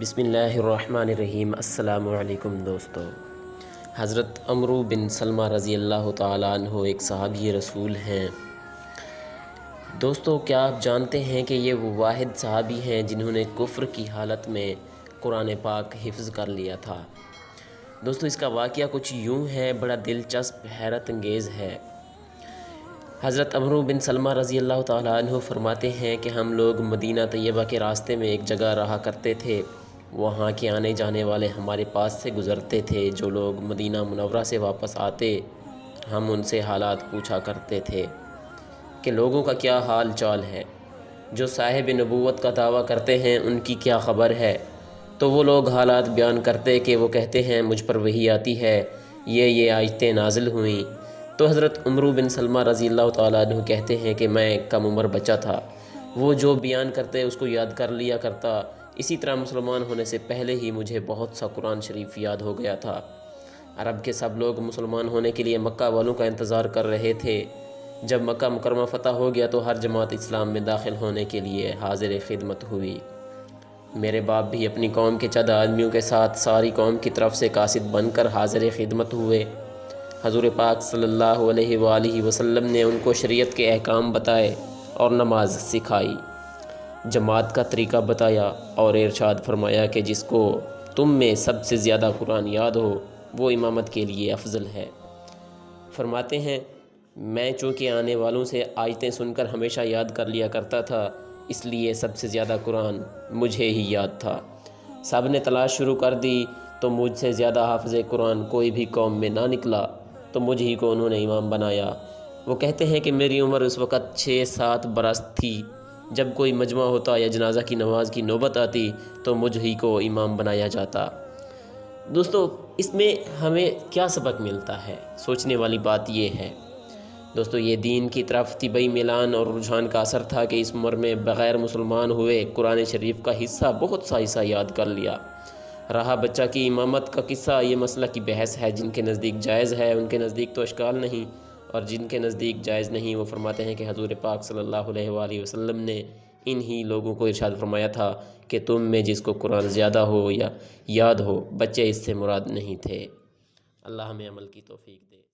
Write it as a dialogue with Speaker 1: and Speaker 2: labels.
Speaker 1: بسم اللہ الرحمن الرحیم۔ السلام علیکم دوستو۔ حضرت عمرو بن سلمہ رضی اللہ تعالیٰ عنہ ایک صحابی رسول ہیں۔ دوستو، کیا آپ جانتے ہیں کہ یہ وہ واحد صحابی ہیں جنہوں نے کفر کی حالت میں قرآن پاک حفظ کر لیا تھا؟ دوستو، اس کا واقعہ کچھ یوں ہے، بڑا دلچسپ حیرت انگیز ہے۔ حضرت عمرو بن سلمہ رضی اللہ تعالیٰ عنہ فرماتے ہیں کہ ہم لوگ مدینہ طیبہ کے راستے میں ایک جگہ رہا کرتے تھے۔ وہاں کے آنے جانے والے ہمارے پاس سے گزرتے تھے۔ جو لوگ مدینہ منورہ سے واپس آتے، ہم ان سے حالات پوچھا کرتے تھے کہ لوگوں کا کیا حال چال ہے، جو صاحب نبوت کا دعویٰ کرتے ہیں ان کی کیا خبر ہے۔ تو وہ لوگ حالات بیان کرتے کہ وہ کہتے ہیں مجھ پر وحی آتی ہے، یہ آیتیں نازل ہوئیں۔ تو حضرت عمرو بن سلمہ رضی اللہ تعالیٰ عنہ کہتے ہیں کہ میں کم عمر بچہ تھا، وہ جو بیان کرتے اس کو یاد کر لیا کرتا۔ اسی طرح مسلمان ہونے سے پہلے ہی مجھے بہت سا قرآن شریف یاد ہو گیا تھا۔ عرب کے سب لوگ مسلمان ہونے کے لیے مکہ والوں کا انتظار کر رہے تھے۔ جب مکہ مکرمہ فتح ہو گیا تو ہر جماعت اسلام میں داخل ہونے کے لیے حاضر خدمت ہوئی۔ میرے باپ بھی اپنی قوم کے چند آدمیوں کے ساتھ ساری قوم کی طرف سے قاصد بن کر حاضر خدمت ہوئے۔ حضور پاک صلی اللہ علیہ وآلہ وسلم نے ان کو شریعت کے احکام بتائے اور نماز سکھائی، جماعت کا طریقہ بتایا اور ارشاد فرمایا کہ جس کو تم میں سب سے زیادہ قرآن یاد ہو وہ امامت کے لیے افضل ہے۔ فرماتے ہیں میں چونکہ آنے والوں سے آیتیں سن کر ہمیشہ یاد کر لیا کرتا تھا، اس لیے سب سے زیادہ قرآن مجھے ہی یاد تھا۔ سب نے تلاش شروع کر دی تو مجھ سے زیادہ حافظ قرآن کوئی بھی قوم میں نہ نکلا، تو مجھ ہی کو انہوں نے امام بنایا۔ وہ کہتے ہیں کہ میری عمر اس وقت 6-7 برس تھی۔ جب کوئی مجمع ہوتا یا جنازہ کی نماز کی نوبت آتی تو مجھ ہی کو امام بنایا جاتا۔ دوستو، اس میں ہمیں کیا سبق ملتا ہے؟ سوچنے والی بات یہ ہے دوستو، یہ دین کی طرف طبعی میلان اور رجحان کا اثر تھا کہ اس عمر میں بغیر مسلمان ہوئے قرآن شریف کا بہت سا حصہ یاد کر لیا۔ رہا بچہ کی امامت کا قصہ، یہ مسئلہ کی بحث ہے۔ جن کے نزدیک جائز ہے ان کے نزدیک تو اشکال نہیں، اور جن کے نزدیک جائز نہیں وہ فرماتے ہیں کہ حضور پاک صلی اللہ علیہ وآلہ وسلم نے انہی لوگوں کو ارشاد فرمایا تھا کہ تم میں جس کو قرآن زیادہ ہو یا یاد ہو، بچے اس سے مراد نہیں تھے۔ اللہ ہمیں عمل کی توفیق دے۔